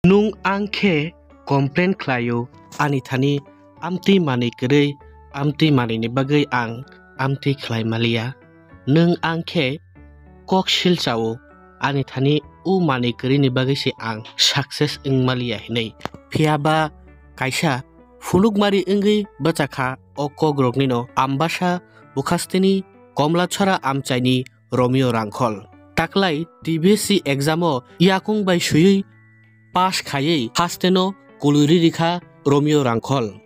Nung angke komplain klayo ani thani amti mani kerei amti mani ni bagai ang amti klai malia. Nung angke kok shil chao ani thani u mani kerei ni bagai si ang success ing malia hinai. Phiaba kaisa fulukmari ingi bachakha oko groknino ambasha bukhastini komlachara amchaini Romeo Rangkhol. Taklai TBC examo yakung bai shui pass khayei hasteno kuluri rikha Romeo Rangkhol.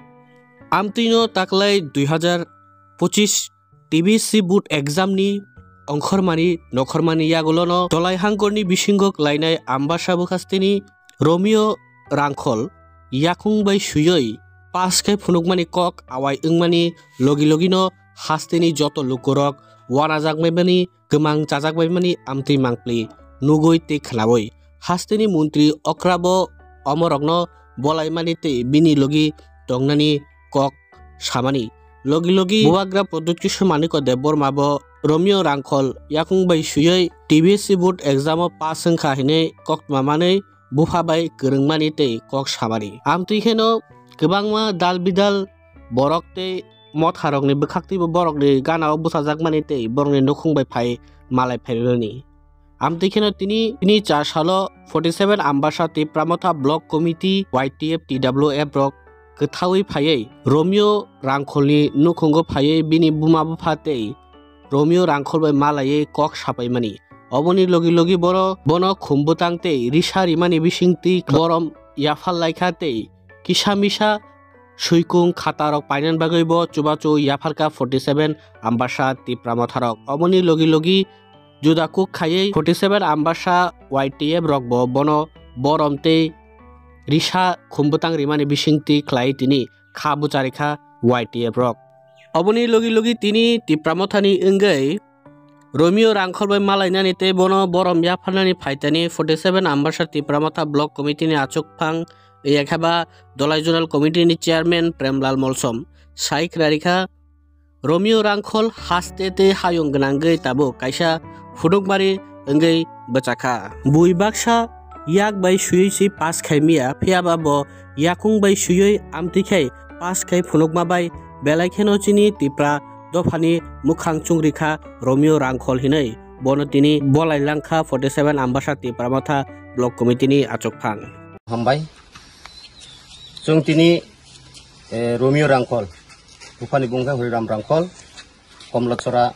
Amtino taklai 2025 TBC boot exam ni ongkhormani nokhormani yagulono dolai hangkorni bisingok lainai ambasha bukhastini Romeo Rangkhol yakung bai shui pass khai phunukmani kok awai ingmani logi-logino hasteni joto lukorok wanajagmaibani gemang chajagmaibani amti mangpli nugoi te khlaboi hasteni mantri okrabo omorogno bolaimani te bini logi tongnani kok samani logi-logi buagra production maniko debormabo Romeo Rangkhol yakung bai suyoi TBC board exam pass khha hine kok mamane bufabai kerengmani te kok samani amti kheno gebangma dal bidal borokte mot harokni bkhakti borokni ganao busajagmani te borokni nokhungbai phai malai phaironi amti kheno tini 4 salo 47 ambasha te pramotha block committee YTF TWF rok kothawi phaiei Romeo Rangkholni nokhungo phaiei bini buma buphate Romeo Rangkhol bai malai kok sapaimani oboni logi logi boro bono khumbutangte risari mani bisingti borom yafal laikhate kisamisa suikung khatarok painan bagaibo chubachu yafarka 47 ambasha ti pramotharok oboni logi logi judakuk khayei 47 ambasha YTF rokbo bono boromte risha khumbutang rimani bisingti khlai tini khabu charikha YTF rok oboni logi logi tini ti pramothani engai Romeo Rangkhol bai malainani te bono borom yafarnani phaitani 47 ambasha ti pramotha block committee ni achukphang ekhaba dolai zonal committee ni chairman Premlal Molsom saik rarikha Romeo Rangkhol haste te hayong gnangai tabo kaisa phudukmari engai bachakha bui baksa yak bai suyoi si pass khaimia phiaba bo yakung bai suyoi amti khai pass khai phunukma bai belai kheno chini tipra dofani mukhang chungrikha Romeo Rangkhol hinai bono tini bolai langkha 47 ambasha ti pramotha block committee ni achukphang hambai chung tini Romeo Rangkhol bufani bungka Huriram Rangkhol komlachora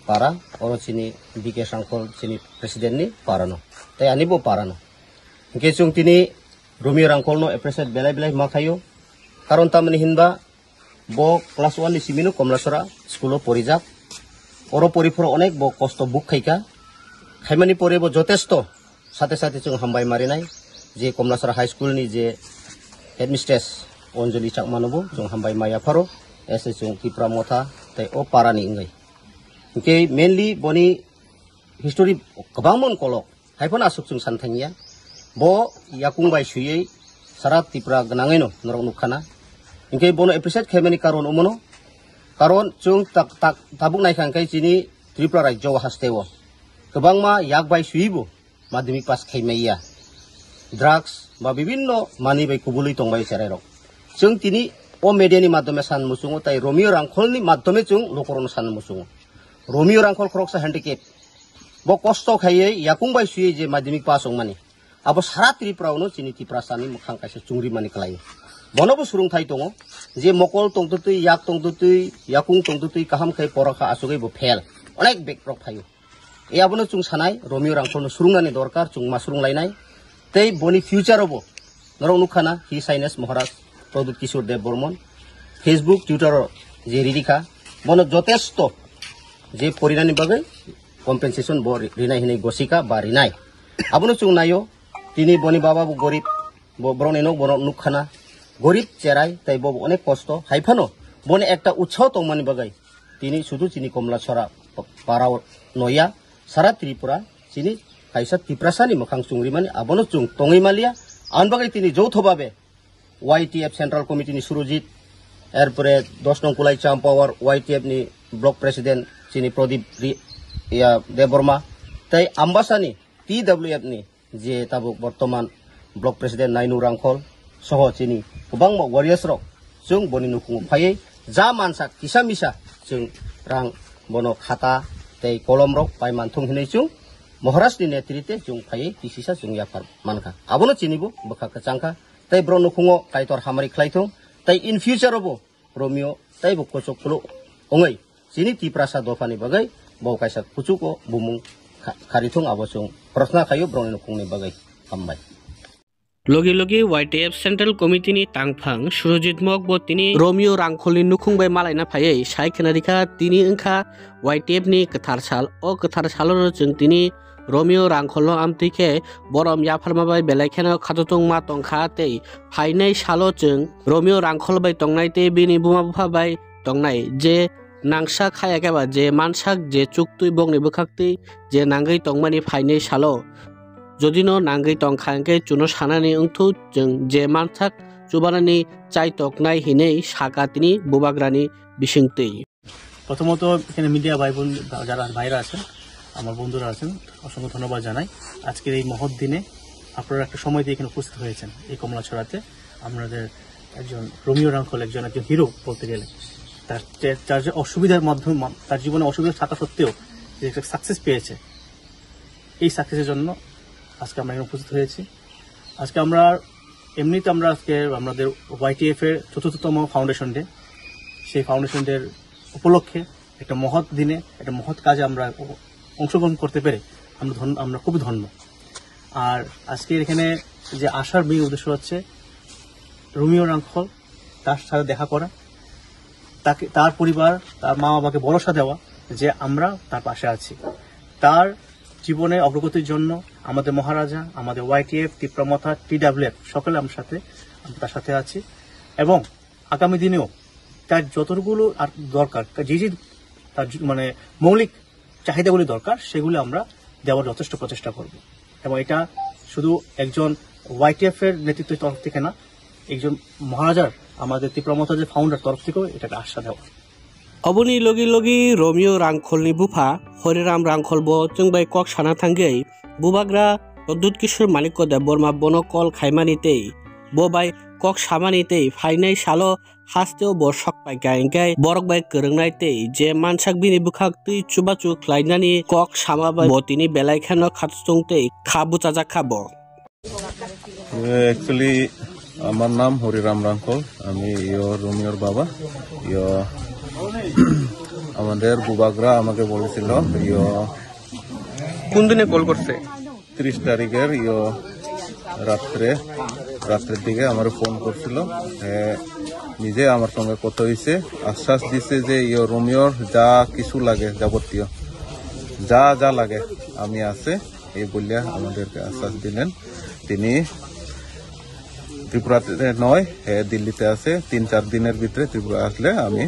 para oro chini BK Rangkhol chini president ni parano tai ani bo parano ke chung tini Romeo Rangkhol no appreciate belai belai makhayo karon tamani hinba bo class 1 ni simino komlachora school porijak oro poripro onek bo kosto buk khaika khaimani pore bo jotesto sate sate chung hambai marinai je komlachora high school ni je headmistress Onjoli Chakmanobo chung hambai maya pharo ese chung ki pramotha tai o parani ngai ke mainly boni history kabangmon kolok haipon asuk chung santhangia bo yakung bai suyei sarat tipra gnangai no norok nukhana inke bono appreciate khaimani karon omono karon chung tak tabuk nai khangkai chini tripura rajyo hastewo kabangma yak bai suibo madhyamik pass khaimaiya drugs ba bibinno mani bai kubului tongbai sererok chung tini o media ni madhyame san musungo tai Romeo Rangkhol ni madhyame chung lokorono san musungo Romeo Rangkhol kroksa handicap bo kosto khaiye yakung bai suye je madhyamik pass ongmani abo sara tripura uno chini tiprasani mukhang kaise chungri mani klai bono bo surung thai tongo je mokol tongtutui yak tongtutui yakung tongtutui kaham khai porokha asugai bo fail onek backdrop phayo e abono chung sanai Romeo Rangkhol no surungani dorkar chung masrung lainai tei boni future obo norok nukhana hi Saines Maharaj Pradut Kishore Dev Bormon Facebook Twitter je ririkha bono jotesto je porinani bagai compensation bo rinai hinai gosika ba rinai abono chung nayo tini boni baba bo gorib bo broneno bono nukhana gorib cherai tai bo onek kosto haifano boni ekta utsaw tongmani bagai tini sudu chini komlachora para noya sara tripura chini kaisa tiprasani mokhang chungri mani abono chung tongai malia an bagai tini jouthobabe YTF Central Committee ni Surujit erpore 10 nong kulai cham power YTF ni block president chini Pradip ya Deborma tai ambasani TWF ni je tabuk bortoman block president नाइनु रांखल सह चिनि गोबां वारियार्स रok जों बनि नुखुङाव फायै जा मानसा किसा मिसा जों रां बनो खाता तै कलम रok पाइ मानथुं हिनै जों महाराष्ट्रनि नेतृत्वे जों फायै किसिसा जों याफार मानखा आबोनो चिनिबो बखा कचांखा तै ब्र नुखुङाव काइतर हामारि ख्लाइथुं तै इन फ्यूचारावबो रोमियो तै बो कोचकलो ओङै चिनि तिप्रासा दफानि बागै बौ काइसा कुचुको बुमुं खारिथुं आबो जों प्रार्थना खायो ब्रनि नुखुंनि बागै हामबाय लगे लगे YTF सेंट्रल कमिटी नि तांफां सुरजित मकबो तिनी रोमियो रांखलनि नुखुंबाय मालायना फायै सायखेनारिखा तिनी ओंखा YTF नि कथार साल ओ कथार सालनो जों तिनी रोमियो रांखल आमतिखे बरम याफारमाबाय बेलायखेना खातुतुं मा तंखा तै फाइनाय सालो जों रोमियो रांखल बाय तंनाय ते बिनि बुमा बुफा बाय तंनाय जे नांसा खायाकेबा जे मानसाक जे चुक्तुय बंनि बखाक्ति जे नांगै तंमानि फाइनाय सालो जदिनो नांगै तंखांके चुनो सानानि उंथु जों जे मानसाक चुबानानि चाय तकनाय हिनै साकातिनि बुबाग्रानि बिसिंतै प्रथमत এখানে মিডিয়া ভাই বোন যারা ভাইরা আছেন আমার বন্ধুরা আছেন অসংখ্য ধন্যবাদ জানাই আজকের এই মহৎ দিনে আপনারা একটা সময় দিয়ে এখানে উপস্থিত হয়েছেন এই কমলাছড়াতে আমাদের একজন রোমিও রাংখল একজন হিরো বলতে গেলে তার যে অসুবিধার মাধ্যমে তার জীবনে অসুবিধা থাকা সত্ত্বেও যে একটা সাকসেস পেয়েছে এই সাকসেসের জন্য আজকে আমরা এখানে উপস্থিত হয়েছি আজকে আমরা এমনিতে আমরা আজকে আমাদের YTF এর ৪র্থতম ফাউন্ডেশন ডে সেই ফাউন্ডেশন ডের উপলক্ষে একটা মহৎ দিনে একটা মহৎ কাজে আমরা অংশগ্রহণ করতে পেরে আমরা খুবই ধন্য আর আজকে এখানে যে আসার মেইন উদ্দেশ্য হচ্ছে রোমিও রাংখল তার সাথে দেখা করা তাকে তার পরিবার তার মা বাবাকে ভরসা দেওয়া যে আমরা তার পাশে আছি তার জীবনে অগ্রগতির জন্য আমাদের মহারাজা আমাদের YTF তিপ্রামথা TWF সকলে আমার সাথে তার সাথে আছি এবং আগামী দিনেও তার যতগুলো আর দরকার যে যে তার মানে মৌলিক চাহিদাগুলি দরকার সেগুলো আমরা দেওয়ার যথেষ্ট প্রচেষ্টা করব এবং এটা শুধু একজন YTF এর নেতৃত্বের তরফ থেকে না একজন মহারাজার আমাদের তিপ্রামথা যে ফাউন্ডার তরফ থেকেও এটা আশ্বাস দেওয়া अबुनी लगी लगी रोमियो रांखलनि बुफा हरिराम रांखल बो जों बाय कक साना थांगै बुबाग्रा अद्भुत किशोर मानिक देव बर्मा बनो कल खायमानिते बो बाय कक सामानिते फाइनाय सालो हास्तेव बो सक बाय गायगाय बरक बाय गोरोंनायते जे मानसाक बिनि बुखाक तै चुबाचु ख्लायनानि कक सामा बाय बतिनि बेलायखानो खातुंते खाबु चाजा खाबो एक्चुअली আমার নাম হরিরাম রাংখল আমি রোমিওর বাবা আমাদের বুবাগরা আমাকে বলেছিল কোন দিনে কল করছে 30 তারিখের রাত্রের দিকে আমার ফোন করছিল নিজে আমার সঙ্গে কথা হয়েছে আশ্বাস দিছে যে রোমিওর যা কিছু লাগে যাবতীয় যা যা লাগে আমি আছে এই বলিয়া আমাদেরকে আশ্বাস দিলেন তিনি ত্রিপুরাতে নয় দিল্লিতে আছে 3-4 দিনের ভিতরে ত্রিপুরা আসলে আমি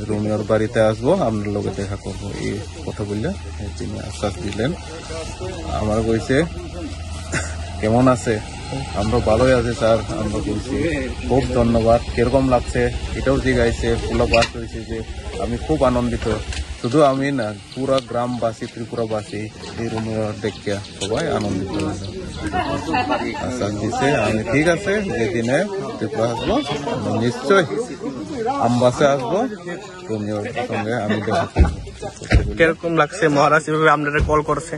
রোমিওর বাড়িতে আসবো আপনার লোকে দেখা করবো এই কথা বললে তিনি আশ্বাস দিলেন আমার কইছে কেমন আছে আমরা ভালোই আছি স্যার আমরা বলছি খুব ধন্যবাদ কিরকম লাগছে এটাও জিজ্ঞাসা পুরো বাস হয়েছে যে আমি খুব আনন্দিত শুধু আমি না পুরা গ্রামবাসী ত্রিপুরাবাসী এই রোমিও দেখিয়া সবাই আনন্দিত আশ্বাস দিছে আমি ঠিক আছে যেদিনে ত্রিপুরা আসবো নিশ্চয় আমবাসে আসবো রোমিওর সঙ্গে আমি দেখা করবো কিরকম লাগছে মহারাজ এভাবে আপনারা কল করছে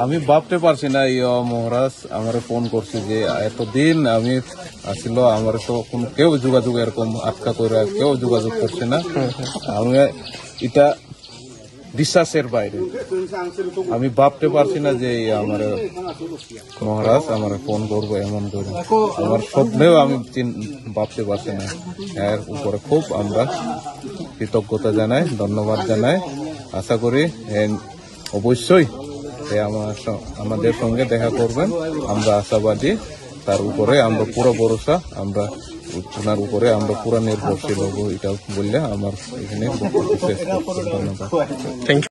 আমি ভাবতে পারছি না মহারাজ আমার ফোন করছে যে এতদিন আমি আসছিল আমার তো কেউ যোগাযোগ এরকম আটকা করে কেউ যোগাযোগ করছে না আমি এটা বিশ্বাসের বাইরে আমি ভাবতে পারছি না যে আমার মহারাজ আমার ফোন করবো এমন করে আমার স্বপ্নেও আমি ভাবতে পারছি না এর উপরে খুব আমরা কৃতজ্ঞতা জানাই ধন্যবাদ জানাই আশা করি অবশ্যই আমাদের সঙ্গে দেখা করবেন আমরা আশাবাদী তার উপরে আমরা পুরো ভরসা আমরা ওনার উপরে আমরা পুরো নির্ভরশীল হবো এটা বললে আমার এখানে ধন্যবাদ।